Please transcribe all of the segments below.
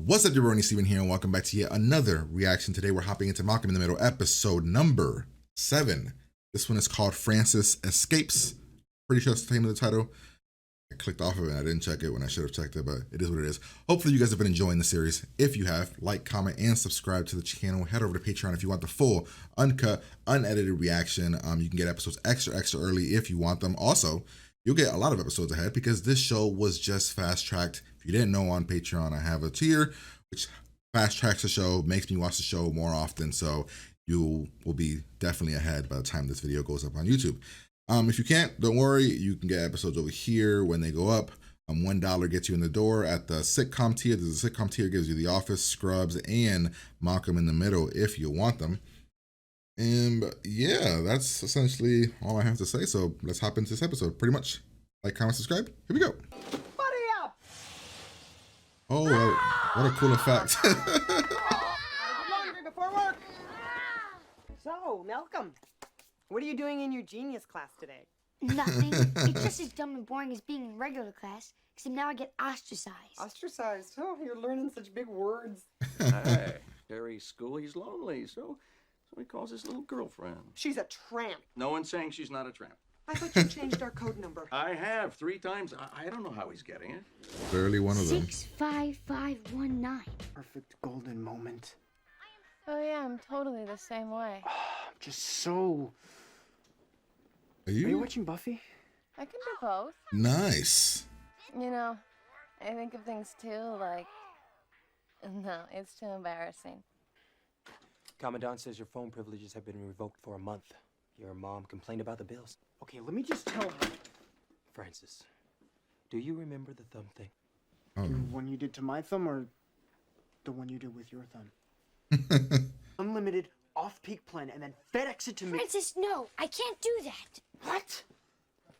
What's up, Jabroni? Steven here, and welcome back to yet another reaction. Today we're hopping into Malcolm in the Middle, episode number 7. This one is called Francis Escapes. Pretty sure that's the name of the title. I clicked off of it and I didn't check it when I should have checked it, but it is what it is. Hopefully you guys have been enjoying the series. If you have, like, comment, and subscribe to the channel. Head over to Patreon if you want the full, uncut, unedited reaction. You can get episodes extra early if you want them. Also, you'll get a lot of episodes ahead because this show was just fast-tracked. If you didn't know, on Patreon, I have a tier which fast-tracks the show, makes me watch the show more often, so you will be definitely ahead by the time this video goes up on YouTube. If you can't, don't worry, you can get episodes over here when they go up. $1 gets you in the door. At the sitcom tier, there's a sitcom tier, gives you The Office, Scrubs, and Malcolm in the Middle if you want them. And yeah, that's essentially all I have to say, so let's hop into this episode. Pretty much. Like, comment, subscribe. Here we go. Buddy up! Oh, what a cool effect. Laundry before work. So, Malcolm, what are you doing in your genius class today? Nothing. It's just as dumb and boring as being in regular class, except now I get ostracized. Ostracized? Oh, you're learning such big words. Hey, Harry's school, he's lonely, so he calls his little girlfriend. She's a tramp. No one's saying she's not a tramp. I thought you changed our code number. I have 3 times. I don't know how he's getting it. Barely one of them. 65519. Perfect golden moment. Oh yeah, I'm totally the same way. I'm just so... Are Are you you? watching Buffy? I can do both. Nice. You know, I think of things too, like... No, it's too embarrassing. Commandant says your phone privileges have been revoked for a month. Your mom complained about the bills. Okay, let me just tell her. Francis, do you remember the thumb thing? Oh. The one you did to my thumb or the one you did with your thumb? Unlimited off-peak plan and then FedEx it to me. Francis, no, I can't do that. What?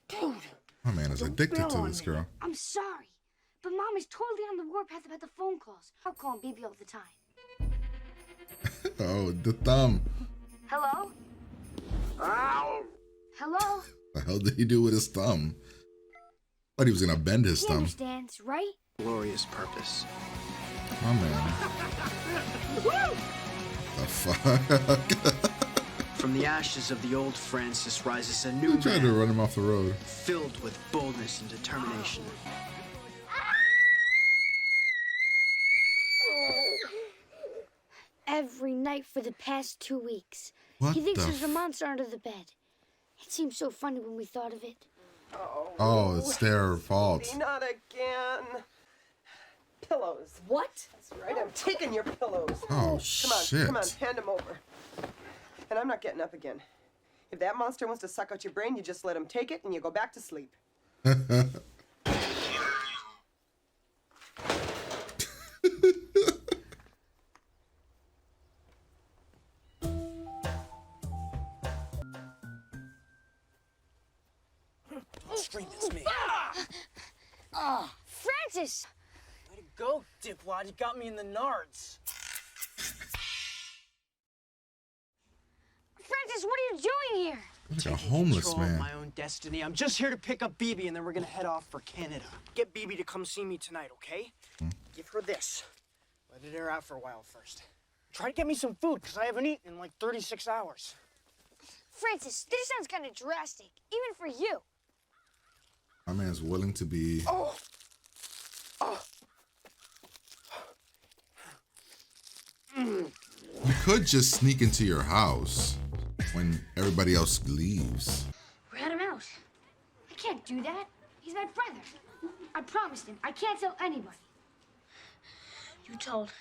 Dude. My man is Don't addicted bail to on this me. girl. I'm sorry, but Mom is totally on the warpath about the phone calls. I'll call BB all the time. Oh, the thumb. Hello? Hello? The hell did he do with his thumb? Thought he was gonna bend his He thumb. understands, right? Glorious purpose. My man. The fuck? From the ashes of the old Francis rises a new He tried to man run him off the road. filled with boldness and determination. Every night for the past 2 weeks. What He thinks the there's a monster under the bed. It seemed so funny when we thought of it. Oh, it's their fault. Be not again. Pillows. What? That's right, I'm taking your pillows. Oh, Come on, hand them over. And I'm not getting up again. If that monster wants to suck out your brain, you just let him take it and you go back to sleep. Scream, it's me. Francis! Way to go, dipwad. You got me in the nards. Francis, what are you doing here? Like a homeless Control of man. my own destiny. I'm just here to pick up BB, and then we're gonna head off for Canada. Get BB to come see me tonight, okay? Give her this. Let it air out for a while first. Try to get me some food, because I haven't eaten in like 36 hours. Francis, this sounds kind of drastic, even for you. My man's willing to be. You could just sneak into your house when everybody else leaves. Rat him out. I can't do that. He's my brother. I promised him. I can't tell anybody. You told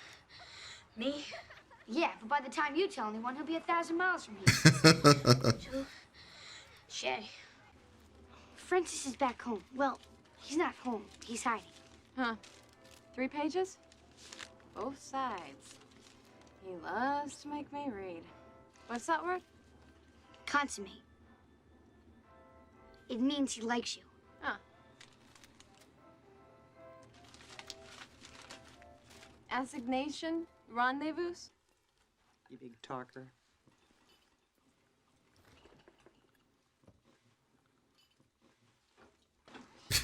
me? Yeah, but by the time you tell anyone, he'll be 1,000 miles from here. Shay. Francis is back home. Well, he's not home. He's hiding. Huh. 3 pages? Both sides. He loves to make me read. What's that word? Consummate. It means he likes you. Huh. Assignation? Rendezvous? You big talker.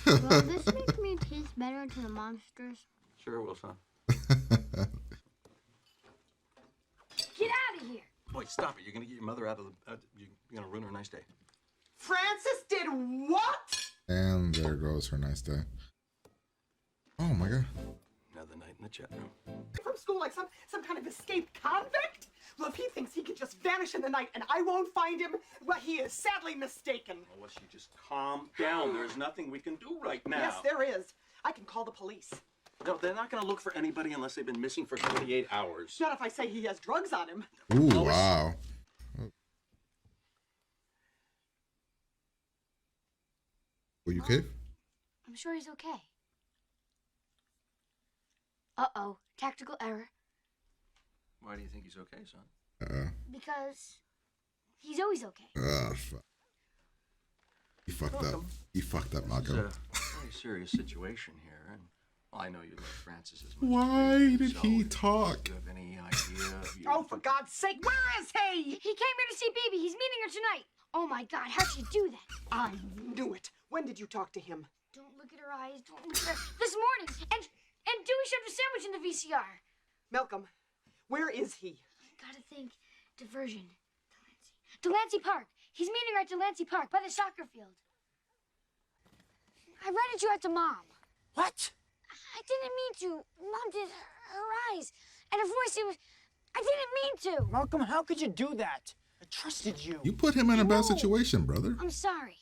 Will this make me taste better to the monsters? Sure will, son. stop it. You're gonna get your mother out of the. You're gonna ruin her nice day. Francis did what? And there goes her nice day. Oh my god. Another night in the chat room. From school like some kind of escaped convict? Well, if he thinks he can just vanish in the night and I won't find him, well, he is sadly mistaken. Well, she just calm down. There's nothing we can do right now. Yes, there is. I can call the police. No, they're not gonna look for anybody unless they've been missing for 48 hours. Not if I say he has drugs on him. Ooh, Lois. wow. Will you cave? I'm sure he's okay. Uh-oh, tactical error. Why do you think he's okay, son? Because he's always okay. Fuck. He fucked up. He fucked up, It's Malcolm. a very serious situation here, and well, I know you love Francis as much. Why as I do, did so he if talk? you have any idea? Oh, for God's sake, where is he? He came here to see Bibi. He's meeting her tonight. Oh my God, how'd she do that? I knew it. When did you talk to him? Don't look at her eyes. Don't look at her. This morning. And Dewey shoved a sandwich in the VCR. Malcolm, where is he? Gotta think. Diversion. Delancey Park. He's meeting her at Delancey Park by the soccer field. I rented you out to Mom. What? I didn't mean to. Mom did her eyes. And her voice, it was... I didn't mean to. Malcolm, how could you do that? I trusted you. You put him in a bad situation, brother. I'm sorry.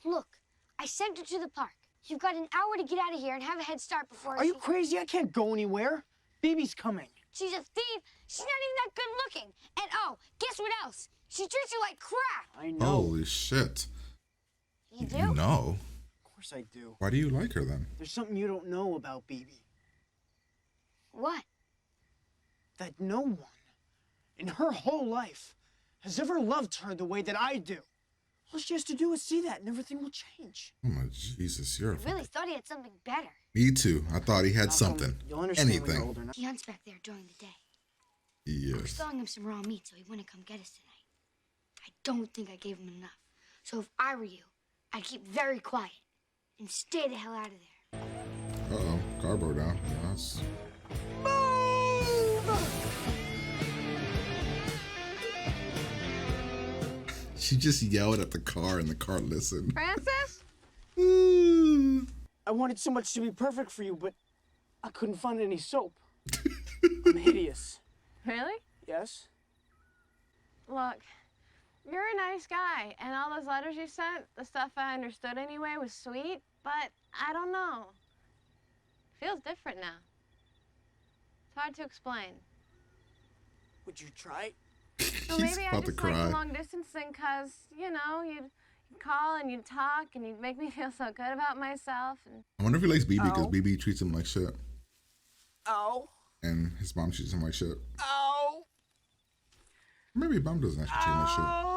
Look, I sent her to the park. You've got an hour to get out of here and have a head start before Are you crazy? I can't go anywhere. Baby's coming. She's a thief. She's not even that good looking. And oh, guess what else? She treats you like crap. I know. Holy shit. You do? You know. Of course I do. Why do you like her then? There's something you don't know about Bibi. What? That no one in her whole life has ever loved her the way that I do. All she has to do is see that and everything will change. Oh my Jesus, you're a I really thought he had something better. Me too. I thought he had Malcolm, something. You'll understand when you're Anything. older now. He hunts back there during the day. I was Yes. throwing him some raw meat so he wouldn't come get us tonight. I don't think I gave him enough. So if I were you, I'd keep very quiet and stay the hell out of there. Uh-oh. Car broke down. Yes. She just yelled at the car and the car listened. Francis? Ooh. I wanted so much to be perfect for you, but I couldn't find any soap. I'm hideous. Really? Yes? Look, you're a nice guy, and all those letters you sent, the stuff I understood anyway, was sweet, but I don't know. Feels different now. It's hard to explain. Would you try? So He's maybe I about to just like cry. the long distance thing because, you know, you'd call and you'd talk and you'd make me feel so good about myself. And I wonder if he likes BB because Ow. BB treats him like shit. Ow. And his mom treats him like shit. Ow. Maybe mom doesn't actually treat him like shit. Ow.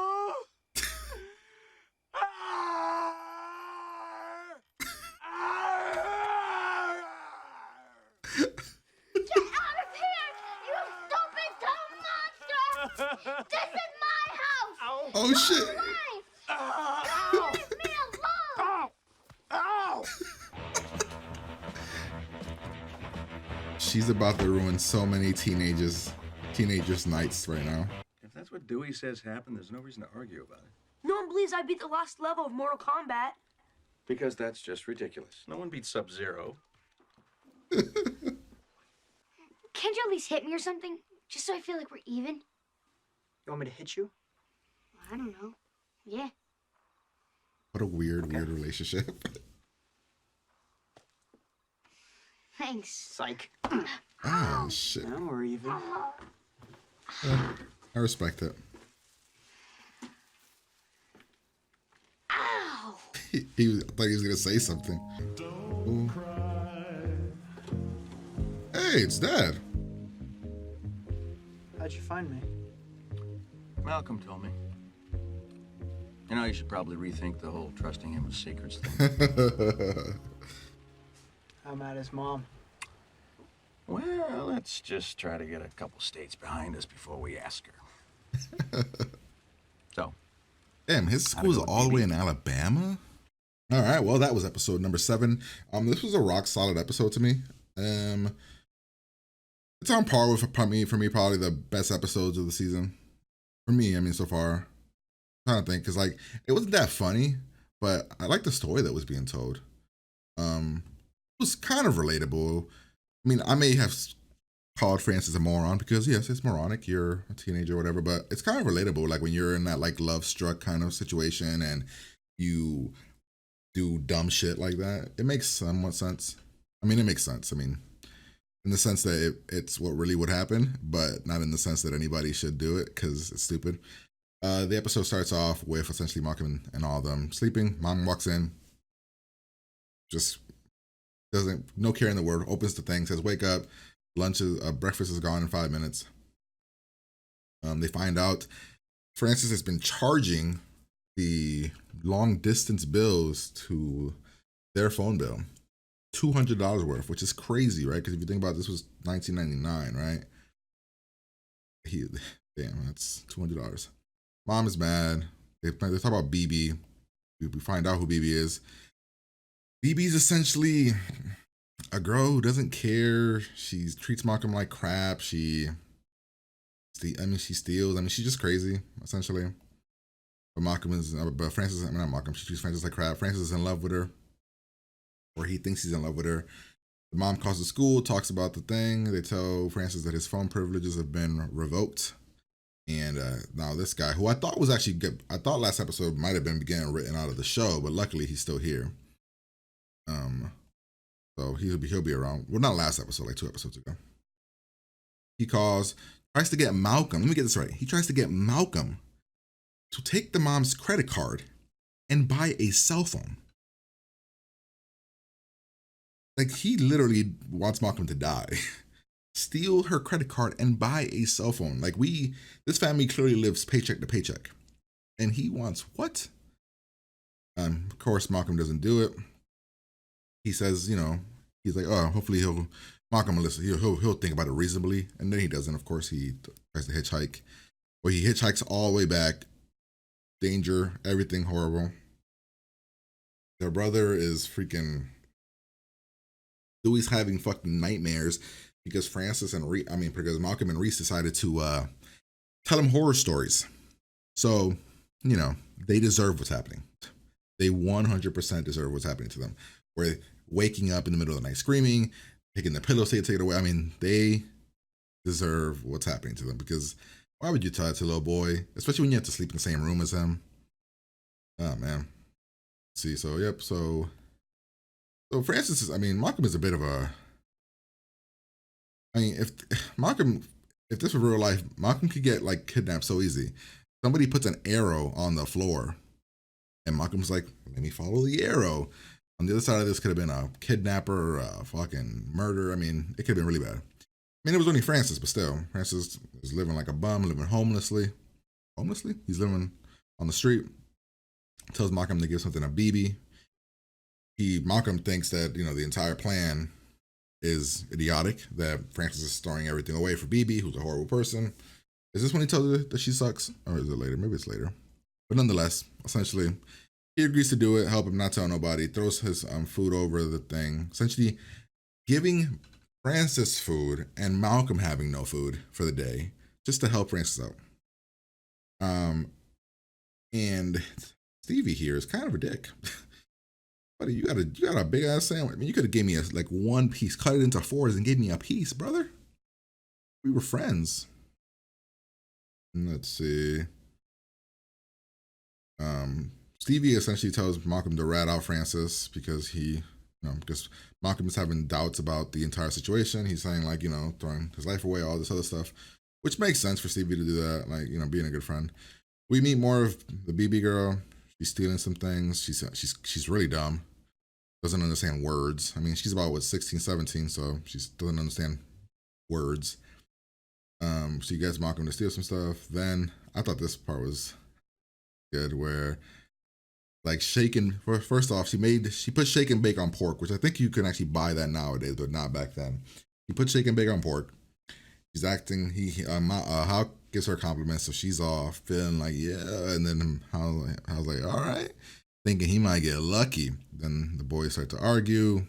Get out of here, you stupid dumb monster! This is my house! Oh shit! Life! Leave me alone! Ow. She's about to ruin so many teenagers' nights right now. If that's what Dewey says happened, there's no reason to argue about it. No one believes I beat the last level of Mortal Kombat. Because that's just ridiculous. No one beats Sub-Zero. Can't you at least hit me or something? Just so I feel like we're even? You want me to hit you? I don't know. Yeah. What a weird relationship. Thanks. Psych. Ah, shit. Now we're even. I respect it. Ow! He thought he was gonna say something. Ooh. Hey, it's Dad. How'd you find me? Malcolm told me. You know, you should probably rethink the whole trusting him with secrets thing. How mad is Mom? Well, let's just try to get a couple states behind us before we ask her. So, Damn, his school's all the way in Alabama. All right, well, that was episode number 7. This was a rock solid episode to me. It's on par with for me probably the best episodes of the season. for me. I mean, so far, I'm trying to think because like it wasn't that funny, but I like the story that was being told. It was kind of relatable. I mean, I may have called Francis a moron because yes, it's moronic. You're a teenager or whatever, but it's kind of relatable. Like when you're in that like love struck kind of situation and you do dumb shit like that, it makes somewhat sense. I mean, it makes sense. I mean, in the sense that it's what really would happen, but not in the sense that anybody should do it because it's stupid. The episode starts off with essentially Malcolm and all of them sleeping. Mom walks in, just doesn't, no care in the world, opens the thing, says, wake up, breakfast is gone in 5 minutes. They find out Francis has been charging the long distance bills to their phone bill. $200 worth, which is crazy, right? Because if you think about it, this was 1999, right? Damn, that's $200. Mom is mad. They talk about BB. We find out who BB is. BB is essentially a girl who doesn't care. She treats Malcolm like crap. She steals. I mean, she's just crazy, essentially. But Francis, I mean, not Malcolm. She treats Francis like crap. Francis is in love with her, or he thinks he's in love with her. The mom calls the school, talks about the thing. They tell Francis that his phone privileges have been revoked. And now this guy, who I thought was actually good, I thought last episode might have been getting written out of the show, but luckily he's still here. So he'll be around. Well, not last episode, like 2 episodes ago. He tries to get Malcolm. Let me get this right. He tries to get Malcolm to take the mom's credit card and buy a cell phone. Like, he literally wants Malcolm to die. Steal her credit card and buy a cell phone. Like, this family clearly lives paycheck to paycheck. And he wants what? Of course, Malcolm doesn't do it. He says, he's like, oh, hopefully Malcolm will listen. He'll think about it reasonably. And then he doesn't. Of course, he tries to hitchhike. Well, he hitchhikes all the way back. Danger, everything horrible. Their brother is freaking... Dewey's having fucking nightmares because because Malcolm and Reese decided to tell him horror stories. So, they deserve what's happening. They 100% deserve what's happening to them. Where waking up in the middle of the night screaming, taking the pillow, take it away. I mean, they deserve what's happening to them because why would you tell it to a little boy, especially when you have to sleep in the same room as him? Oh, man. See, so, yep, so Francis is, Malcolm is a bit of a, if this were real life, Malcolm could get, like, kidnapped so easy. Somebody puts an arrow on the floor, and Malcolm's like, let me follow the arrow. On the other side of this could have been a kidnapper or a fucking murder. It could have been really bad. It was only Francis, but still. Francis is living like a bum, living homelessly. Homelessly? He's living on the street. Tells Malcolm to give something to BB. Malcolm thinks that, the entire plan is idiotic, that Francis is throwing everything away for BB, who's a horrible person. Is this when he tells her that she sucks? Or is it later? Maybe it's later. But nonetheless, essentially, he agrees to do it, help him not tell nobody, throws his food over the thing, essentially giving Francis food and Malcolm having no food for the day, just to help Francis out. And Stevie here is kind of a dick. Buddy, you got a big ass sandwich. You could have gave me one piece, cut it into 4s and gave me a piece, brother. We were friends. Let's see. Stevie essentially tells Malcolm to rat out Francis because because Malcolm is having doubts about the entire situation. He's saying throwing his life away, all this other stuff, which makes sense for Stevie to do that, being a good friend. We meet more of the BB girl. She's stealing some things. She's really dumb. Doesn't understand words. She's about 16, 17, so she doesn't understand words. She gets Malcolm to steal some stuff. Then I thought this part was good, where first off, she put shake and bake on pork, which I think you can actually buy that nowadays, but not back then. He put shake and bake on pork. She's acting. Hal gives her compliments, so she's all feeling like yeah, and then Hal's like, all right, thinking he might get lucky. Then the boys start to argue.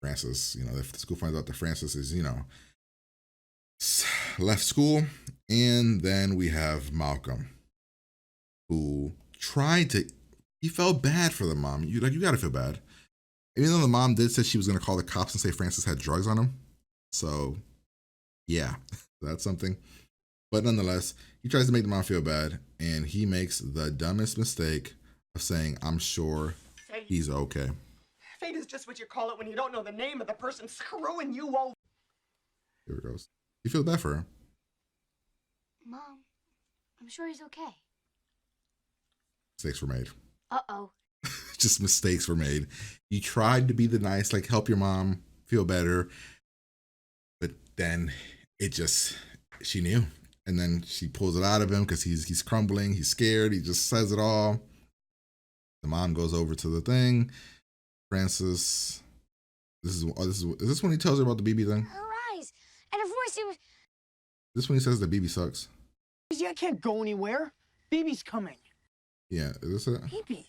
Francis, if the school finds out that Francis is left school, And then we have Malcolm, who he felt bad for the mom. You gotta feel bad. Even though the mom did say she was gonna call the cops and say Francis had drugs on him. So yeah, that's something. But nonetheless, he tries to make the mom feel bad, and he makes the dumbest mistake of saying, I'm sure he's okay. Fate is just what you call it when you don't know the name of the person screwing you over. Here it goes. He feels bad for her. Mom, I'm sure he's okay. Mistakes were made. Uh-oh. Just mistakes were made. You tried to be the nice, like, help your mom feel better. But then she knew. And then she pulls it out of him because he's crumbling. He's scared. He just says it all. The mom goes over to the thing. Francis, is this when he tells her about the BB thing? Her eyes. And her voice, it was... This when he says the BB sucks? Yeah, I can't go anywhere. Baby's coming. Yeah, is this it? Baby.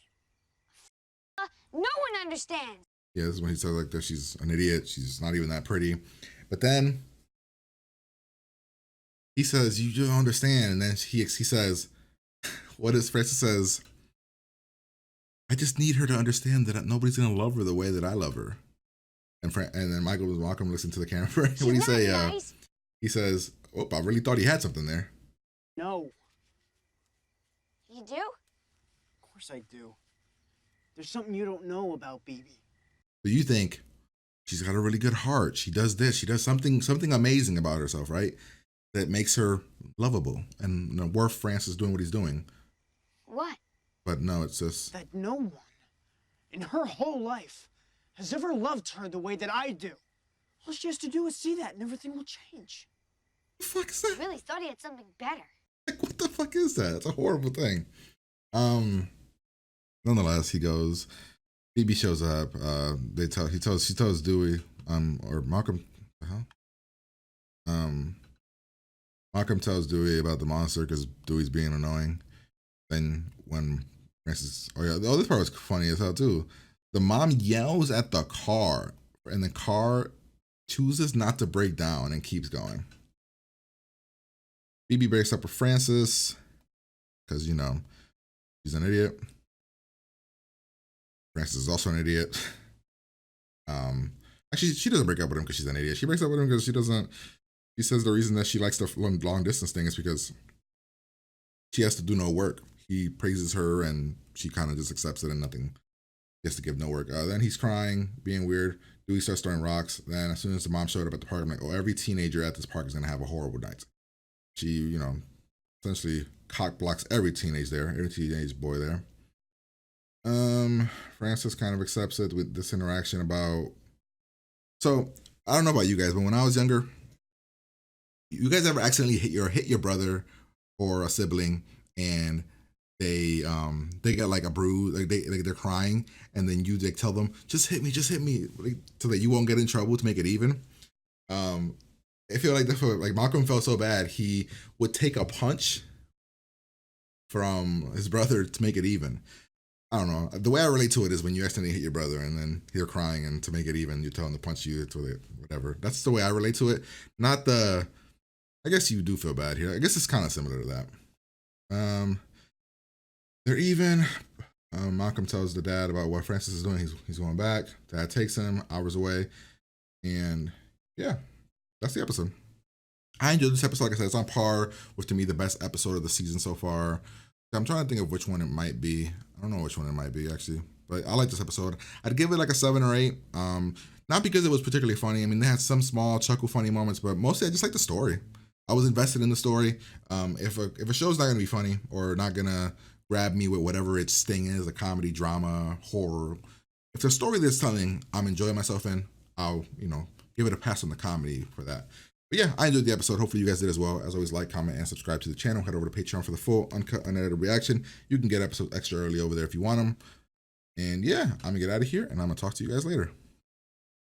No one understands. Yeah, this is when he says like that she's an idiot. She's not even that pretty. But then he says, you don't understand. And then he says, Francis says, I just need her to understand that nobody's going to love her the way that I love her. And then Malcolm listened to the camera. What did he say? Nice. He says, oh, I really thought he had something there. No. You do? Of course I do. There's something you don't know about BB. So you think she's got a really good heart. She does this. She does something amazing about herself, right? That makes her lovable and worth Francis doing what he's doing. What? But no, it's just That no one in her whole life has ever loved her the way that I do. All she has to do is see that and everything will change. what the fuck is that? I really thought he had something better. Like, what the fuck is that? It's a horrible thing. Nonetheless, he goes. BB shows up. She tells Dewey, or Malcolm, Malcolm tells Dewey about the monster because Dewey's being annoying. Then when Francis, this part was funny as hell too. The mom yells at the car, and the car chooses not to break down and keeps going. BB breaks up with Francis because she's an idiot. Francis is also an idiot. Actually, she doesn't break up with him because she's an idiot. She breaks up with him because she says the reason that she likes the long distance thing is because she has to do no work. He praises her and she kind of just accepts it and nothing. He has to give no work. Then he's crying, being weird. Dewey starts throwing rocks. Then as soon as the mom showed up at the park, I'm like, every teenager at this park is going to have a horrible night. She, essentially cock blocks every teenage boy there. Francis kind of accepts it with this interaction about. So I don't know about you guys, but when I was younger, you guys ever accidentally hit your brother or a sibling, and they get like a bruise, like they're crying, and then you tell them just hit me, like, so that you won't get in trouble to make it even. I feel like Malcolm felt so bad he would take a punch from his brother to make it even. I don't know. The way I relate to it is when you accidentally hit your brother and then you're crying, and to make it even, you tell him to punch you to whatever. That's the way I relate to it. Not the. I guess you do feel bad here. I guess it's kind of similar to that. They're even. Malcolm tells the dad about what Francis is doing. He's going back. Dad takes him hours away, and yeah, that's the episode. I enjoyed this episode. Like I said, it's on par with, to me, the best episode of the season so far. I'm trying to think of which one it might be. I don't know which one it might be, actually. But I like this episode. I'd give it like a 7 or 8. Not because it was particularly funny. I mean, they had some small chuckle funny moments, but mostly I just like the story. I was invested in the story. If a show's not going to be funny or not going to grab me with whatever its sting is, a comedy, drama, horror, if the story that's telling I'm enjoying myself in, I'll, give it a pass on the comedy for that. But yeah, I enjoyed the episode. Hopefully you guys did as well. As always, like, comment, and subscribe to the channel. Head over to Patreon for the full, uncut, unedited reaction. You can get episodes extra early over there if you want them. And yeah, I'm going to get out of here, and I'm going to talk to you guys later.